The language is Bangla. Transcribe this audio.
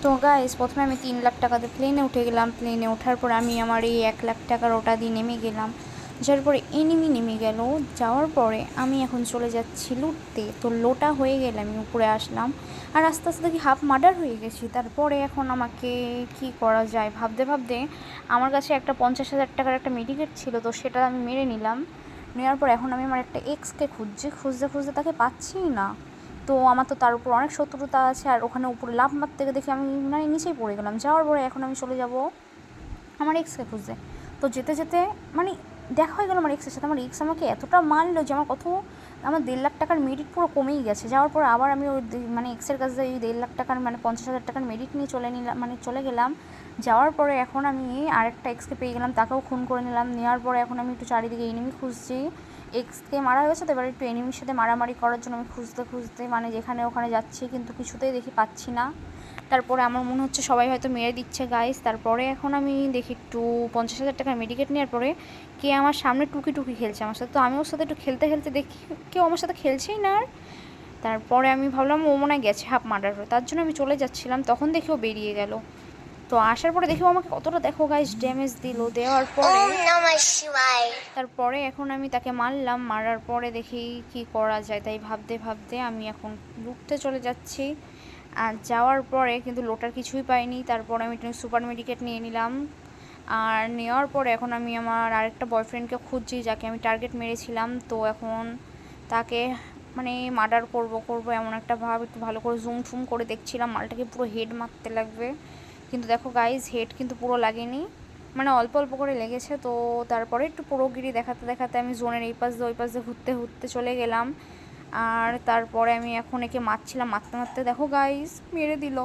তো গাইস প্রথমে আমি 3 লাখ টাকাতে প্লেনে উঠে গেলাম। প্লেনে ওঠার পর আমি আমার এই 1 লাখ টাকার ওটা দিয়ে নেমে গেলাম। যার পরে এনিমি নেমে গেল। যাওয়ার পরে আমি এখন চলে যাচ্ছি লুটতে। তো লোটা হয়ে গেলে আমি উপরে আসলাম, আর আস্তে আস্তে দেখি হাফ মার্ডার হয়ে গেছি। তারপরে এখন আমাকে কি করা যায় ভাবতে ভাবতে আমার কাছে একটা 50,000 টাকার একটা মেডিকেট ছিল, তো সেটা আমি মেরে নিলাম। নেওয়ার পর এখন আমি আমার একটা এক্সকে খুঁজতে খুঁজতে তাকে পাচ্ছিই না। তো আমার তো তার উপর অনেক শত্রুতা আছে, আর ওখানে উপরে লাফ মারতে গিয়ে দেখি আমি মানে নিচেই পড়ে গেলাম। যাওয়ার পরে এখন আমি চলে যাব আমার এক্সকে খুঁজতে। তো যেতে যেতে মানে দেখা হয়ে গেল আমার এক্সের সাথে। আমার এক্স আমাকে এতটা মারলো যে আমার 1.5 লাখ টাকার মেরিট পুরো কমেই গেছে। যাওয়ার পর আবার আমি ওই মানে এক্সের কাছে ওই 1.5 লাখ টাকার মানে 50,000 টাকার মেরিট নিয়ে চলে গেলাম। যাওয়ার পরে এখন আমি আরেকটা এক্সকে পেয়ে গেলাম, তাকেও খুন করে নিলাম। নেওয়ার পরে এখন আমি একটু চারিদিকে এনিমি খুঁজছি। এক্সকে মারা হয়েছে, তো এবার একটু এনিমির সাথে মারামারি করার জন্য আমি খুঁজতে খুঁজতে মানে যেখানে ওখানে যাচ্ছি, কিন্তু কিছুতেই দেখি পাচ্ছি না। তারপরে আমার মনে হচ্ছে সবাই হয়তো মেরে দিচ্ছে গাইস। তারপরে এখন আমি দেখি একটু 50,000 টাকার মেডিকেট নেওয়ার পরে কে আমার সামনে টুকি টুকি খেলছে আমার সাথে। তো আমি ওর সাথে একটু খেলতে খেলতে দেখি কেউ আমার সাথে খেলছেই না। আর তারপরে আমি ভাবলাম ও মনে হয় গেছে হাফ মার্ডার হয়ে, তার জন্য আমি চলে যাচ্ছিলাম, তখন দেখি ও বেরিয়ে গেল। তো আসার পরে দেখি ও আমাকে কতটা দেখো গাইস ড্যামেজ দিল। দেওয়ার পরে তারপরে এখন আমি তাকে মারলাম। মারার পরে দেখি কি করা যায়, তাই ভাবতে ভাবতে আমি এখন লুটতে চলে যাচ্ছি। আর যাওয়ার পরে কিন্তু লোটার কিছুই পাইনি। তারপরে আমি একটু সুপার মেডিকেট নিয়ে নিলাম। আর নেওয়ার পরে এখন আমি আমার আরেকটা বয়ফ্রেন্ডকে খুঁজছি, যাকে আমি টার্গেট মেরেছিলাম। তো এখন তাকে মানে মার্ডার করব এমন একটা ভাব, একটু ভালো করে জুম টুম করে দেখছিলাম মালটাকে পুরো হেড মারতে লাগবে। কিন্তু দেখো গাইজ হেড কিন্তু পুরো লাগেনি, মানে অল্প অল্প করে লেগেছে। তো তারপরে একটু পুরোগিরি দেখাতে দেখাতে আমি জোনের এই পাশ দিয়ে ওই পাশ দিয়ে ঘুরতে ঘুরতে চলে গেলাম। আর তারপরে আমি এখন একে মারছিলাম, মারতে মারতে দেখো গাইজ মেরে দিল।